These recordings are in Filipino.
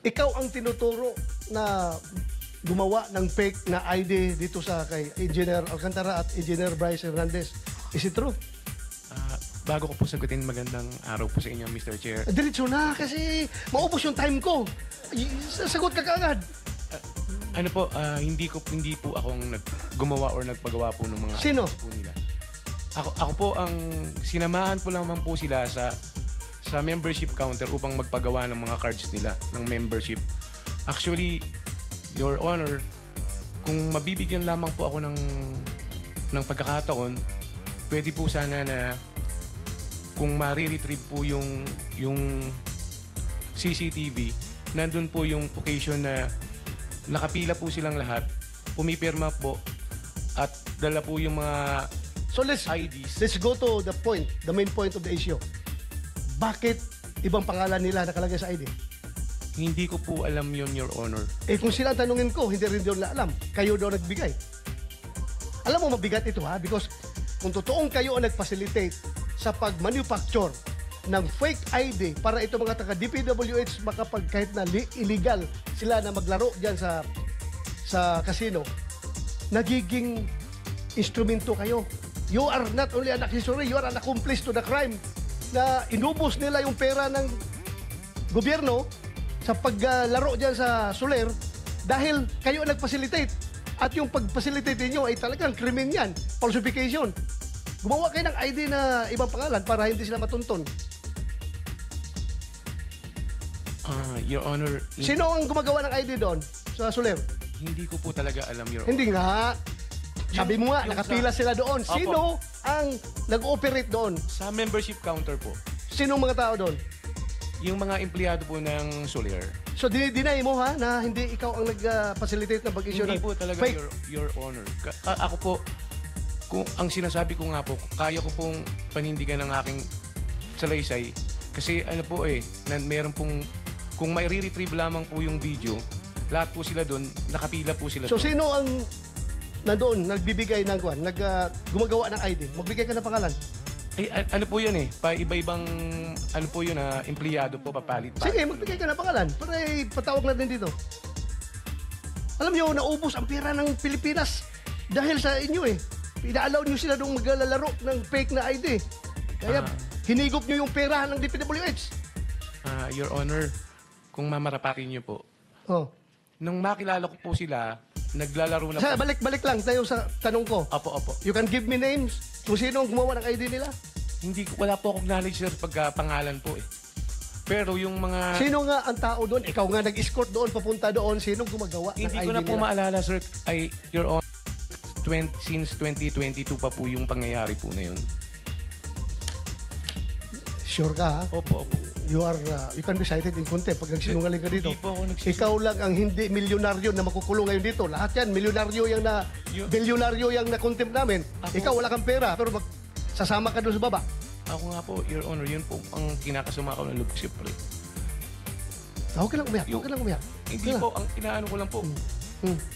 ikaw ang tinuturo na gumawa ng fake na ID dito sa kay Engineer Alcantara at Engineer Bryce Hernandez. Is it true? Bago ko po sagutin, magandang araw po sa inyo, Mr. Chair. Diretso na kasi maubos yung time ko. Sagot ka kaagad. Ano po, hindi po ako ang gumawa or nagpagawa po ng mga Sino? po nila. Ako po ang sinamahan po lamang po sila sa membership counter upang magpagawa ng mga cards nila ng membership. Actually, Your Honor, kung mabibigyan lamang po ako ng pagkakataon, pwede po sana na kung ma-retrieve po yung CCTV, nandun po yung occasion na nakapila po silang lahat, pumipirma po, at dala po yung mga So let's go to the point, the main point of the issue. Bakit ibang pangalan nila nakalagay sa ID? Hindi ko po alam yun, Your Honor. Eh kung sila tanungin ko, hindi rin doon alam. Kayo daw nagbigay. Alam mo, mabigat ito ha, because kung totoong kayo ang nag-facilitate sa pag-manufacture ng fake ID para ito mga taga-DPWH makapag kahit na illegal sila na maglaro dyan sa casino, nagiging instrumento kayo. You are not only an accessory, you are an accomplice to the crime na inubos nila yung pera ng gobyerno sa paglaro dyan sa Soler dahil kayo ang nag-facilitate. At yung pag-facilitate niyo ay talagang krimen yan. Falsification. Gumawa kayo ng ID na ibang pangalan para hindi sila matunton. Your Honor, Sino ang gumagawa ng ID doon sa Soler? hindi ko po talaga alam, Your Honor. Hindi nga. Sabi mo nga, yung nakapila sila doon. Opo. Sino ang nag-ooperate doon? Sa membership counter po, Sino mga tao doon? yung mga empleyado po ng Soler, So, dinay mo ha na hindi ikaw ang nag-facilitate na pag-issue hindi ng po talaga, fake. Your Honor. Ako po, kung ang sinasabi ko nga po, kaya ko pong panindigan ng aking salaysay. Kasi ano po meron pong, kung may re-retrieve lamang po yung video, lahat po sila doon, nakapila po sila So, doon. sino ang nandoon, nagbibigay ng gumagawa ng ID? Magbigay ka ng pangalan. Ano po yun iba-ibang, ano po yun empleyado po, papalit. Sige, magbigay ka ng pangalan para patawag natin dito. Alam niyo, naubos ang pera ng Pilipinas dahil sa inyo Ina-allow niyo sila doon maglalaro ng fake na ID. Kaya hinigop niyo yung pera ng DPWH. Your Honor, kung mamarapakin niyo po, Oh. nung makilala ko po sila, naglalaro na po. Balik lang tayo sa tanong ko. Opo. You can give me names kung sino ang gumawa ng ID nila. Wala po akong knowledge sir pagka-pangalan po Pero yung mga... Sino nga ang tao doon? Ikaw nga nag-escort doon, papunta doon. Sino gumagawa ng ID Hindi nila? ko na po maalala sir, Your Honor, since 2022 pa po yung pangyayari po na yun. Sure ka ha? Opo. You can be cited in contempt pag nagsinungaling ka dito. Hindi po ako nagsisinungaling. Ikaw lang ang hindi milyonaryo na makukulong ngayon dito. Lahat yan, bilyonaryo yung na-contempt namin. Ikaw wala kang pera, pero sasama ka doon sa baba. Ako nga po, Your Honor, yun po ang kinakasama ko ng loob siyempre. Huwag ka lang umiyak. Hindi po, ang inaano ko lang po,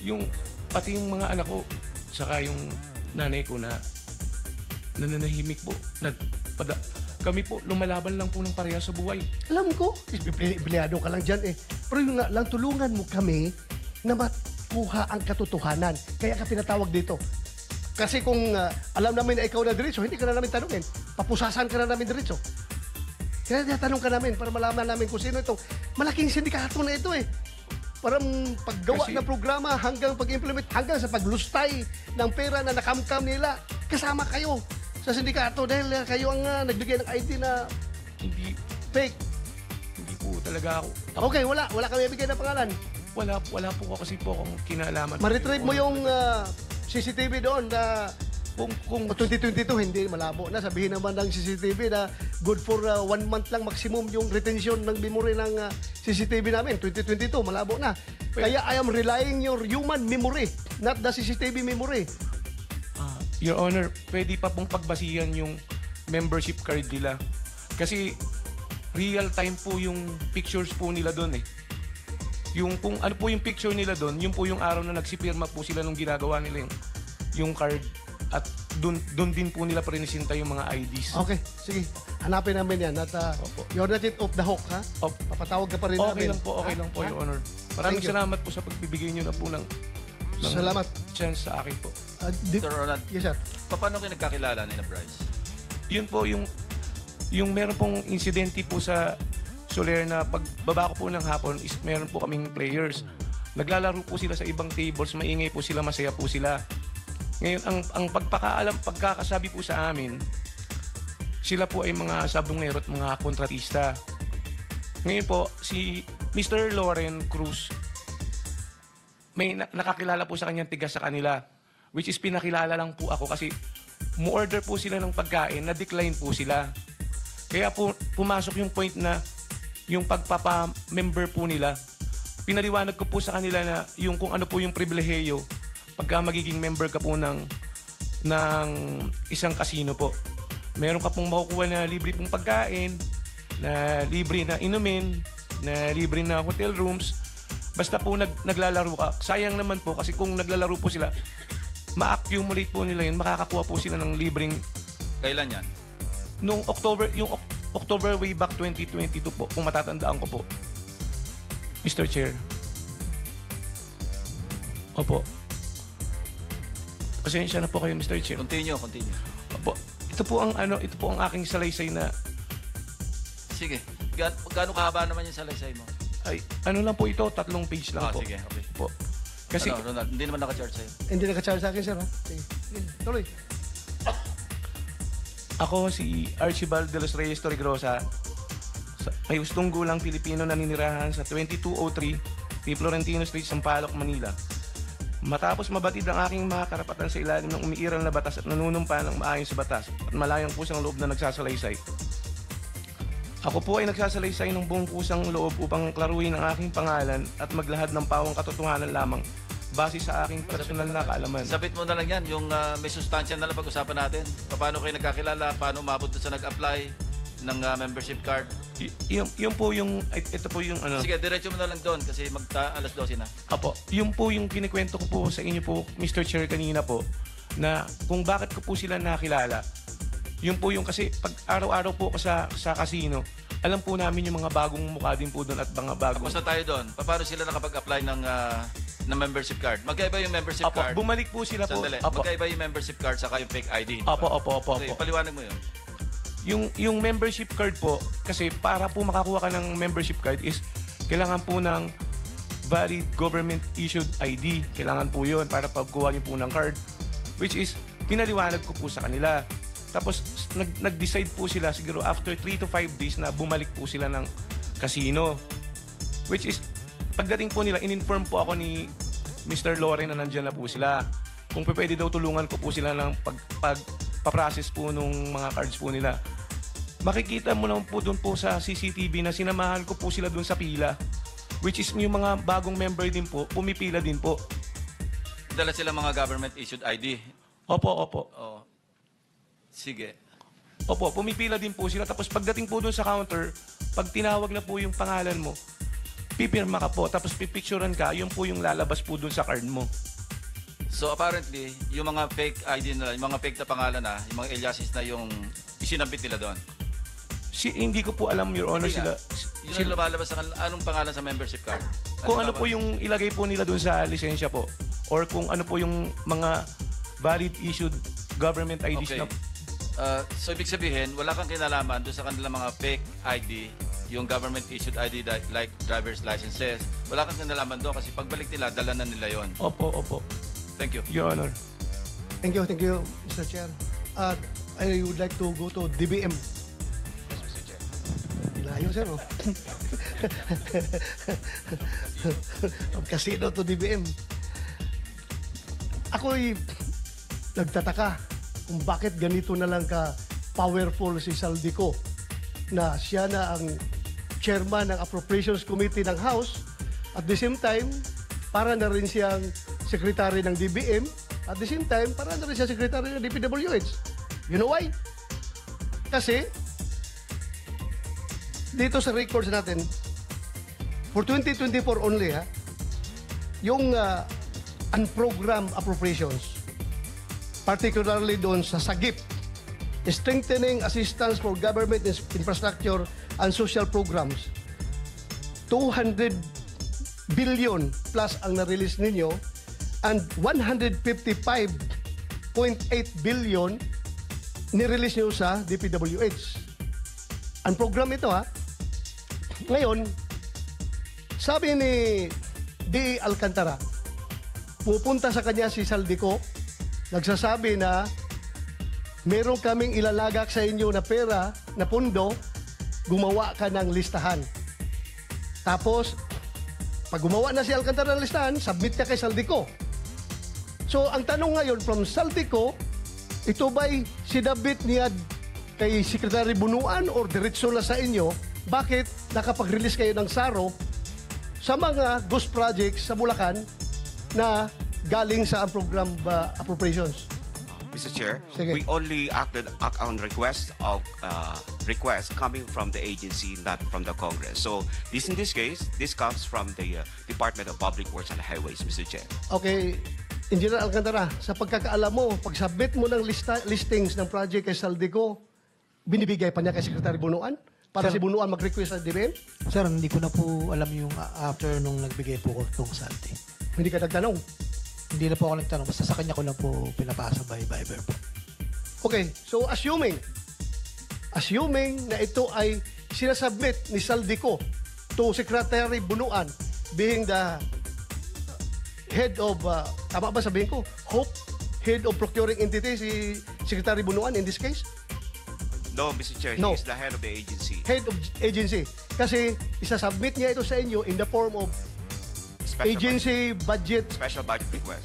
yung pati yung mga anak ko, saka yung nanay ko na nananahimik po. Kami po, lumalaban lang po ng pareha sa buhay. Alam ko, empleyado ka lang dyan Pero yun nga lang, tulungan mo kami na makuha ang katotohanan. Kaya ka pinatawag dito. Kasi kung alam namin na ikaw na diretso, hindi ka na namin tanungin. Papusasan ka na namin diretso. Kaya tanong ka namin para malaman namin kung sino itong malaking sindikato na ito Parang paggawa ng programa hanggang pag-implement, hanggang sa paglustay ng pera na nakamkam nila, kasama kayo sa sindikato dahil kayo ang nagbigay ng ID na Hindi fake. po talaga ako. Okay, wala kami ibigay na pangalan. Wala po kasi po akong kinalaman. Ma-retrieve mo yung CCTV doon na kung 2022 hindi malabo na. Sabihin naman ng CCTV na good for 1 month lang maximum yung retention ng memory ng CCTV namin. 2022 malabo na. Kaya I am relying your human memory, not the CCTV memory. Your Honor, pwede pa pong pagbasihan yung membership card nila. Kasi real time po yung pictures po nila doon Yung kung ano po yung picture nila doon, yun po yung araw na nagsipirma po sila nung ginagawa nila yung card. At doon din po nila prinisinta yung mga IDs. Okay, sige. Hanapin namin yan. At Opo. you're not yet off the hook, ha? Opo. Papatawag ka pa rin Okay namin. lang po, okay Ha? lang po, Ha? Your Honor. Maraming Thank you. salamat po sa pagbibigay nyo na po ng Salamat. chance sa akin po. Sir Ronald, Yes, sir. paano kayo nagkakilala ni na Bryce? Yun po yung meron pong insidente po sa Soler na pagbaba ko po ng hapon is meron po kaming players. Naglalaro po sila sa ibang tables, maingay po sila, masaya po sila. Ngayon, ang pagkakasabi po sa amin, sila po ay mga sabongero at mga kontratista. Ngayon po, si Mr. Loren Cruz, may nakakilala po sa kanyang tigas sa kanila, which is pinakilala lang po ako kasi mu-order po sila ng pagkain, na-decline po sila. Kaya po pumasok yung point na yung pagpapa-member po nila, pinaliwanag ko po sa kanila na yung kung ano po yung pribilehiyo pagka magiging member ka po ng isang casino po. Meron ka pong makukuha na libre pong pagkain, na libre na inumin, na libre na hotel rooms. Basta po naglalaro ka. Sayang naman po kasi kung naglalaro po sila, ma-accumulate po nila yun, makakakuha po sila ng libreng Kailan yan? nung October way back 2022 po, kung matatandaan ko po. Mr. Chair. Opo. Pasensya na po kayo, Mr. Chair. Continue. Opo. Ito po ang aking salaysay na Sige. Gaano kahaba naman yung salaysay mo? ay ano lang po ito, 3 page lang po. Sige, okay. Po. Kasi Ronald, hindi naman naka-charge sa'yo. Hindi naka-charge sa akin, sir, ha? Sige. Tuloy. ako si Archibald de los Reyes Torregrosa, may gustong gulang Pilipino na ninirahan sa 2203 P. Florentino Street, Sampaloc, Manila. Matapos mabatid ang aking mga karapatan sa ilalim ng umiiral na batas at nanunumpa ng maayon sa batas at malayang pusang loob na nagsasalaysay. Ako po ay nagsasalaysay ng buong kusang loob upang klaruhin ang aking pangalan at maglahad ng pawang katotohanan lamang base sa aking personal na kaalaman. Sabit mo na lang yan, yung may sustansya na lang pag-usapan natin. Paano kayo nagkakilala, paano umabot sa nag-apply ng membership card. Yung po yung, ito po yung ano. Sige, diretso mo na lang doon kasi alas 12 na. Apo, yung po yung kinikwento ko po sa inyo po, Mr. Chair, kanina po, na kung bakit ko po sila nakilala. Yun po yung kasi pag araw-araw po ako sa casino, alam po namin yung mga bagong mukha din po doon at mga bagong... Tapos na tayo doon. Paano sila nakapag-apply ng membership card? Magkaiba yung membership Apo, card. bumalik po sila po. Sandali. Apo. Magkaiba yung membership card saka yung fake ID. Apo. Okay, paliwanag mo yun. Yung membership card po, kasi para po makakuha ka ng membership card is kailangan po ng valid government issued ID. Kailangan po yun para pagkuha niyo po ng card. Which is, pinaliwanag ko po sa kanila. Tapos, nag-decide po sila siguro after 3 to 5 days na bumalik po sila ng casino. Which is, pagdating po nila, in-inform po ako ni Mr. Loren na nandyan na po sila. Kung pwede daw tulungan ko po sila ng pag-process po nung mga cards po nila. Makikita mo naman po doon po sa CCTV na sinamahan ko po sila doon sa pila. Which is yung mga bagong member din po, pumipila din po. Dala sila mga government issued ID. Opo. Oh. Sige. Opo, pumipila din po sila. Tapos pagdating po doon sa counter, pag tinawag na po yung pangalan mo, pipirma ka po, tapos pipicturean ka, yun po yung lalabas po doon sa card mo. So apparently, yung mga fake ID na, yung mga fake na pangalan na, yung mga aliases na yung isinabit nila doon. Hindi ko po alam, Your Honor, Hindi sila... Yung lumalabas sa anong pangalan sa membership card? Kung ano po yung ilagay po nila doon sa lisensya po, or kung ano po yung mga valid issued government IDs Okay. na... So ibig sabihin, wala kang kinalaman doon sa kanilang mga fake ID, yung government issued ID like driver's licenses. Wala kang kinalaman doon kasi pagbalik nila, dala na nila yon. Opo. Thank you. Your Honor. Thank you, Mr. Chair. I would like to go to DBM. Yes, Mr. Chair. Layo, sir, oh. From casino to DBM. Ako'y nagtataka kung bakit ganito na lang ka powerful si Saldico na siya na ang chairman ng Appropriations Committee ng House at the same time para na rin siyang secretary ng DBM at the same time para na rin siya secretary ng DPWH. You know why? Kasi dito sa records natin for 2024 only yung unprogrammed appropriations particularly doon sa SAGIP. strengthening assistance for government infrastructure and social programs. 200 billion plus ang na-release ninyo and 155.8 billion ni-release nyo sa DPWH. Ang program ito Ngayon, sabi ni D. Alcantara, pupunta sa kanya si Saldico, nagsasabi na meron kaming ilalagak sa inyo na pera, na pundo, gumawa ka ng listahan. Tapos, pag gumawa na si Alcantara ng listahan, submit niya kay Saldico. So, ang tanong ngayon from Saldico, ito ba'y sinabit niya kay Secretary Bunuan or diretso na sa inyo? Bakit nakapag-release kayo ng SARO sa mga ghost projects sa Bulacan na galing sa program appropriations? Mr. Chair, Sige. we only acted on request coming from the agency, not from the Congress. So in this case, this comes from the Department of Public Works and Highways, Mr. Chair. Okay, Engineer Alcantara, sa pagkakaalam mo, pag-submit mo ng listings ng project kay Saldico, binibigay pa niya kay Secretary Bunuan para si Bunuan mag-request sa DBM? Sir, hindi ko na po alam yung after nung nagbigay po ko itong Saldi. Hindi ka nagtanong? Hindi na po ako nagtanong. Basta sa kanya ko lang po pinapasa by Viber po. Okay, so assuming na ito ay sinasubmit ni Saldico to Secretary Bunuan being the head of, tama ba sabihin ko? Hope, head of procuring entity, si Secretary Bunuan in this case? No, Mr. Chair, No. he is the head of the agency. Head of agency. Kasi isasubmit niya ito sa inyo in the form of agency budget, Special budget request.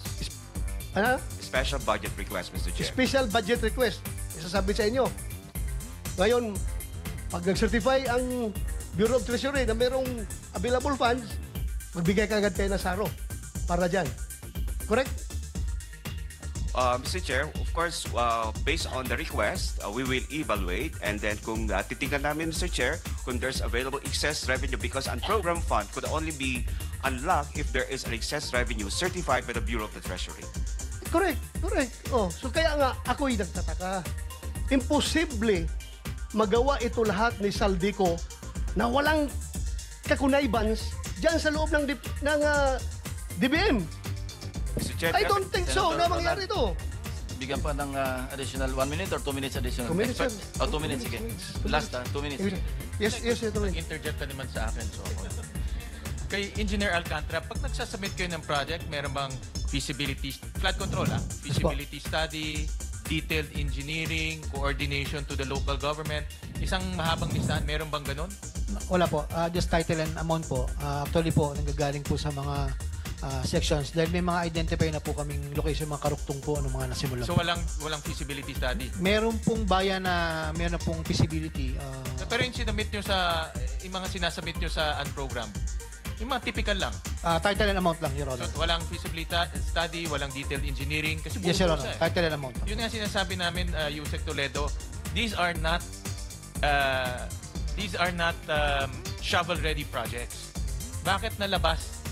Special budget request, Mr. Chair. special budget request. Isasubmit sa inyo. Ngayon, pag nag-certify ang Bureau of Treasury na merong available funds, magbigay ka agad kayo ng SARO para dyan. Correct? Mr. Chair, of course, based on the request, we will evaluate and then kung titingnan namin, Mr. Chair, kung there's available excess revenue because ang program fund could only be unlocked if there is an excess revenue certified by the Bureau of the Treasury. Correct. Oh, so kaya nga, ako'y nagtataka. Imposible magawa ito lahat ni Saldico na walang kakunaybans dyan sa loob ng DBM. Mr. Chair, I don't think so na Senator mangyari ito. Bigyan pa ng additional 1 minute or 2 minutes additional? 2 minutes, sir. 2 minutes, sige. Last, 2 minutes. Yes, ito rin. Interject ka naman sa akin. So, kay Engineer Alcantara, pag nagsasubmit kayo ng project, meron bang feasibility, flood control feasibility study, detailed engineering, coordination to the local government, isang mahabang listahan, meron bang ganun? Wala po. Just title and amount po. Actually po, nanggagaling po sa mga sections dahil may mga identify na po kaming location, mga karuktong po ng mga nasimulan. So walang feasibility study. Meron pong bayan na meron pong feasibility. Pero yung sinabit nyo sa, yung mga sinasabit nyo sa unprogram, yung mga typical lang. Title and amount lang, Your So Honor. walang feasibility study, walang detailed engineering. Kasi Yes, Your buo Honor. siya, Title and amount. Yun nga sinasabi namin, Yusek Toledo, these are not shovel-ready projects. Bakit nalabas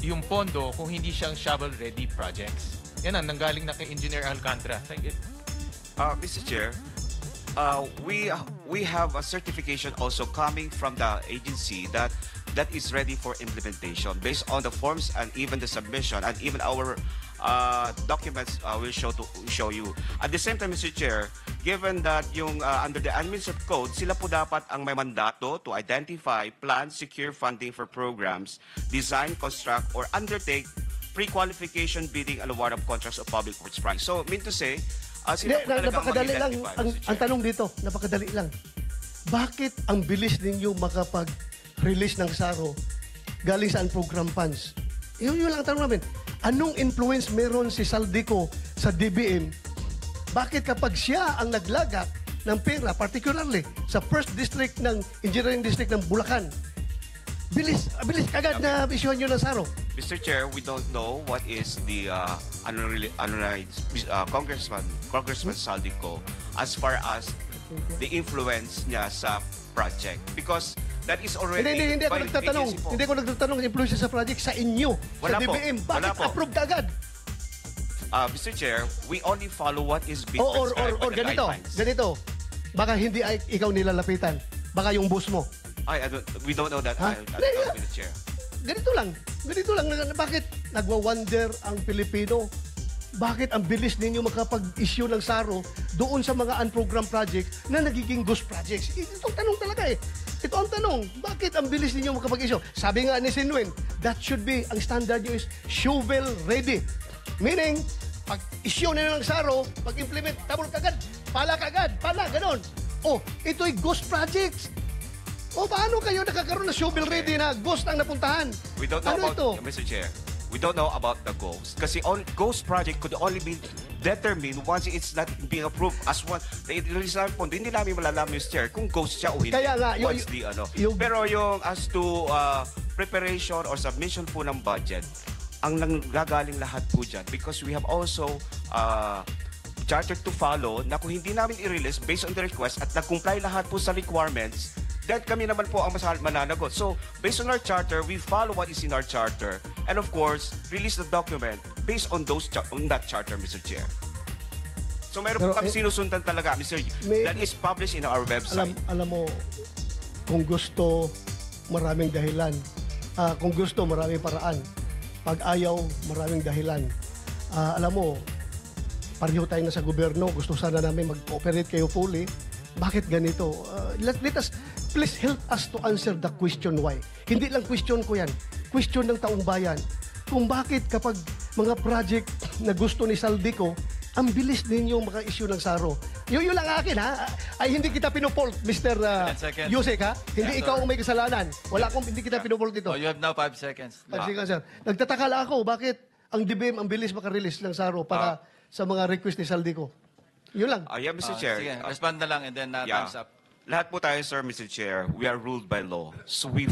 yung pondo kung hindi siyang shovel-ready projects? Yan ang nanggaling na kay Engineer Alcantara. Mr. Chair, we have a certification also coming from the agency that is ready for implementation based on the forms and even the submission and even our documents will show you. At the same time, Mr. Chair, given that yung under the Administrative Code, sila po dapat ang may mandato to identify, plan, secure funding for programs, design, construct, or undertake pre-qualification bidding and award of contracts of public works projects. So, mean to say, sila po talaga Napakadali lang. mag-identify, Ang Mr. Chair. tanong dito, napakadali lang. Bakit ang bilis ninyo makapag-release ng SARO galing sa program funds? Yun lang ang tanong namin. Anong influence meron si Saldico sa DBM? Bakit kapag siya ang naglagak ng pera, particularly sa first district ng engineering district ng Bulacan, bilis kagad na isyuhan nyo ng SARO? Mr. Chair, we don't know what is the Congressman Saldico as far as the influence niya sa project because that is already Hindi ako by nagtatanong. agency po. Hindi ako nagtatanong influence sa project sa inyo, Wala sa po. DBM. Wala Bakit po. approved agad? Mr. Chair, we only follow what is being Or prescribed by the ganito, guidelines. ganito. Baka hindi ay ikaw nilalapitan. Baka yung boss mo. We don't know that. Huh? I don't know, Mr. Chair. Ganito lang. Bakit nagwa-wonder ang Pilipino? Bakit ang bilis ninyo makapag-issue ng SARO doon sa mga unprogrammed projects na nagiging ghost projects? Ito ang tanong talaga eh. Ito ang tanong. Bakit ang bilis ninyo makapag-issue? Sabi nga ni Sinwin, that should be, ang standard nyo is shovel ready. Meaning, pag issue nila ng SARO, pag-implement, tabol kagad, pala, ganon. Oh, ito'y ghost projects. O paano kayo nakakaroon ng shovel ready na ghost ang napuntahan? We don't know Ano ito? about, Mr. Chair, we don't know about the ghost. Kasi ghost project could only be determined once it's not being approved as one. The result po, hindi namin malalaman, Mr. Chair, kung ghost siya o hindi. Kaya nga, once pero yung as to preparation or submission po ng budget, ang nanggagaling lahat po dyan because we have also charter to follow na kung hindi namin i-release based on the request at nag-comply lahat po sa requirements, then kami naman po ang mananagot. So, based on our charter, we follow what is in our charter and of course, release the document based on that charter, Mr. Chair. So, meron po kami sinusundan talaga, Mr. That is published in our website. Alam mo, kung gusto, maraming dahilan. Kung gusto, maraming paraan. Pag ayaw, maraming dahilan. Alam mo, pareho tayo na sa gobyerno. Gusto sana namin mag-cooperate kayo fully. Bakit ganito? Let us, please help us to answer the question why. Hindi lang question ko yan. Question ng taong bayan. Kung bakit kapag mga project na gusto ni Saldico, ang bilis ninyong maka-issue ng SARO. Yun lang akin, ha? Ay, hindi kita pinupult, Mr. Yusek, ha? Hindi ikaw ang may kasalanan. Hindi kita pinupult ito. Oh, you have now 5 seconds. 5 seconds, sir. Nagtataka lang ako, bakit ang DBM ang bilis maka-release ng SARO para sa mga request ni Saldico? Yun lang. Yeah, Mr. Chair. Sige, respond na lang and then time's up. Lahat po tayo, sir, Mr. Chair, we are ruled by law. So we